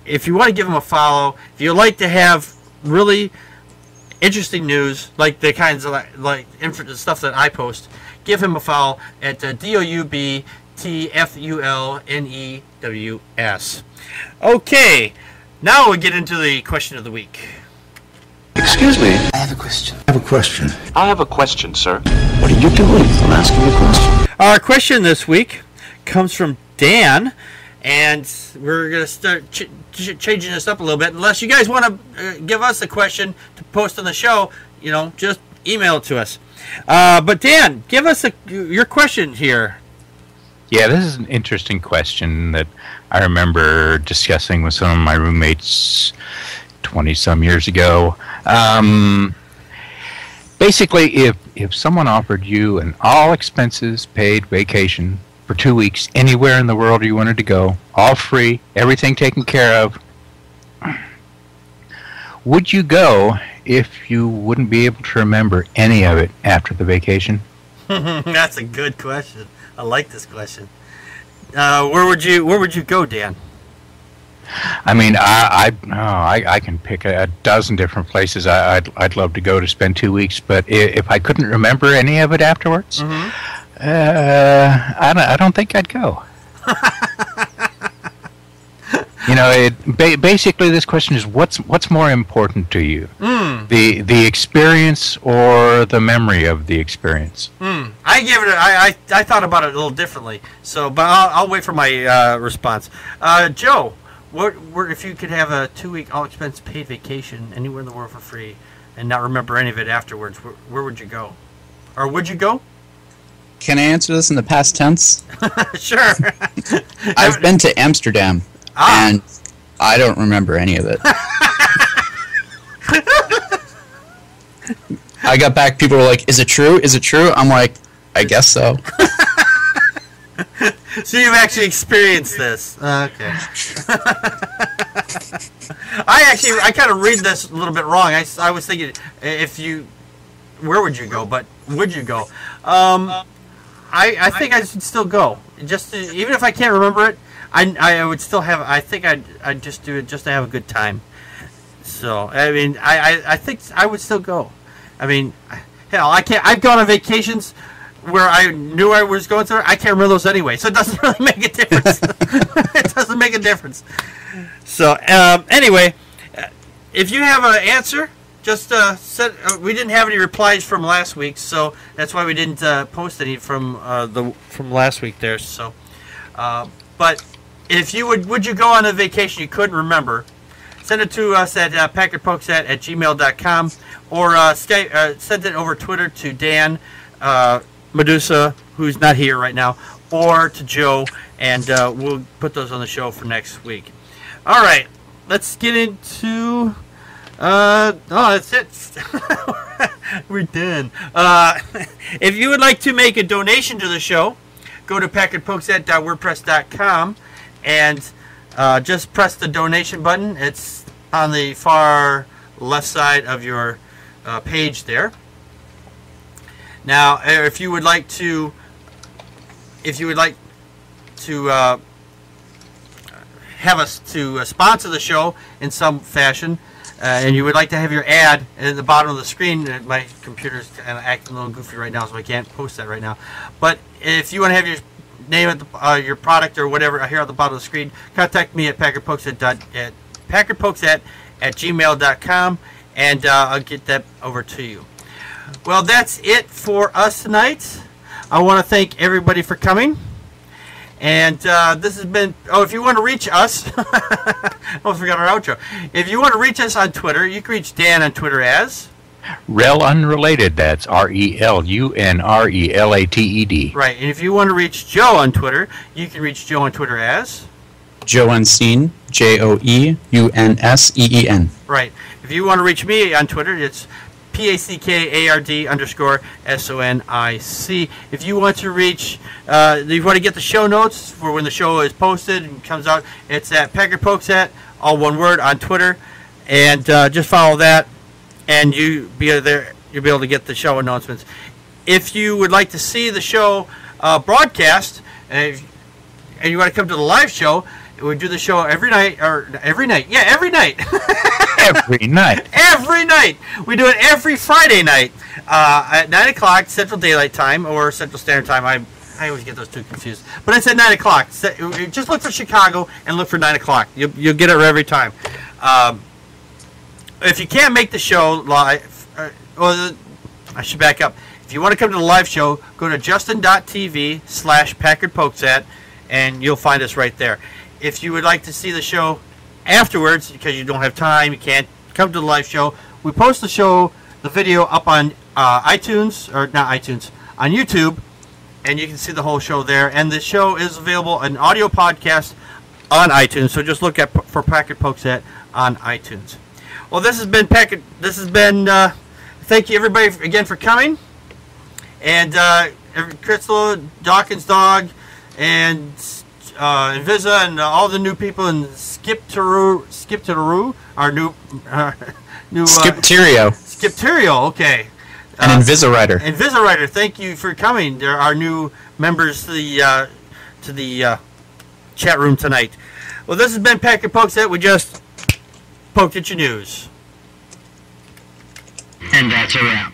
S2: If you want to give him a follow, if you like to have really interesting news, like the kinds of stuff that I post, give him a follow at DOUBTFULNEWS. Okay, Now we get into the question of the week.
S6: Excuse me.
S7: I have a question.
S6: I have a question, sir.
S7: What are you doing? I'm asking you a question.
S2: Our question this week comes from Dan, and we're going to start changing this up a little bit. Unless you guys want to give us a question to post on the show, just email it to us. But Dan, give us your question here.
S3: Yeah, this is an interesting question that I remember discussing with some of my roommates 20-some years ago. Basically, if someone offered you an all-expenses-paid vacation for 2 weeks anywhere in the world you wanted to go, all free, everything taken care of, would you go if you wouldn't be able to remember any of it after the vacation?
S2: That's a good question. I like this question. Where would you go, Dan?
S3: I mean, I can pick a dozen different places I'd love to go to spend 2 weeks, but if I couldn't remember any of it afterwards, I don't think I'd go. Basically this question is what's more important to you, the experience or the memory of the experience?
S2: I gave it. I thought about it a little differently. So, but I'll wait for my response. Joe. If you could have a 2-week all-expense paid vacation anywhere in the world for free and not remember any of it afterwards, where would you go? Or would you go?
S4: Can I answer this in the past tense?
S2: Sure.
S4: I've been to Amsterdam, and I don't remember any of it. I got back, people were like, is it true? Is it true? I'm like, I guess so.
S2: So you've actually experienced this. Okay. I kind of read this a little bit wrong. I was thinking, where would you go? But would you go? I think I should still go. Even if I can't remember it, I would still have. I think I'd just do it just to have a good time. So I mean, I think I would still go. I mean, hell, I can't. I've gone on vacations where I knew I was going through. I can't remember those anyway, so it doesn't really make a difference. It doesn't make a difference. So anyway, if you have an answer, just we didn't have any replies from last week, so that's why we didn't post any from last week there. So, but if you would you go on a vacation you couldn't remember? Send it to us at packardpokesat@gmail.com or send it over Twitter to Dan Medusa, who's not here right now, or to Joe, and we'll put those on the show for next week. All right, let's get into. That's it. We're done. If you would like to make a donation to the show, go to packardpokesat.wordpress.com and just press the donation button. It's on the far left side of your page there. Now, if you would like to have us to sponsor the show in some fashion, and you would like to have your ad at the bottom of the screen, my computer's kind of acting a little goofy right now, so I can't post that right now. But if you want to have your name at your product or whatever here at the bottom of the screen, contact me at packardpokesat@gmail.com, and I'll get that over to you. Well, that's it for us tonight. I want to thank everybody for coming. And this has been... Oh, if you want to reach us... I almost forgot our outro. If you want to reach us on Twitter, you can reach Dan on Twitter as...
S3: Rel Unrelated. That's RELUNRELATED.
S2: Right. And if you want to reach Joe on Twitter, you can reach Joe on Twitter as...
S4: Joe Unseen. JOEUNSEEN.
S2: Right. If you want to reach me on Twitter, it's... PACKARD_SONIC. If you want to reach, if you want to get the show notes for when the show is posted and comes out, it's at Packard Pokesat, all one word, on Twitter, and just follow that, and you'll be able to get the show announcements. If you would like to see the show broadcast, and you want to come to the live show, we do the show every night. Every night. Every night. We do it every Friday night at 9 o'clock Central Daylight Time or Central Standard Time. I always get those two confused. But it's at 9 o'clock. Just look for Chicago and look for 9 o'clock. You'll get it every time. If you can't make the show live, I should back up. If you want to come to the live show, go to justin.tv/PackardPokesat, and you'll find us right there. If you would like to see the show afterwards, because you don't have time, you can't come to the live show, we post the video up on iTunes, or not iTunes, on YouTube, and you can see the whole show there. And the show is available an audio podcast on iTunes, so just look for Packard Pokesat on iTunes. Well, this has been Packard. This has been. Thank you everybody again for coming, and Crystal, Dawkins Dog, and Invisa, and all the new people, and Skip to the Roo, our new Skipterio. Okay.
S4: And Invisarider.
S2: Invisarider, thank you for coming. They're our new members to the chat room tonight. Well, this has been Packard Pokesat. We just poked at your news.
S1: And that's a wrap.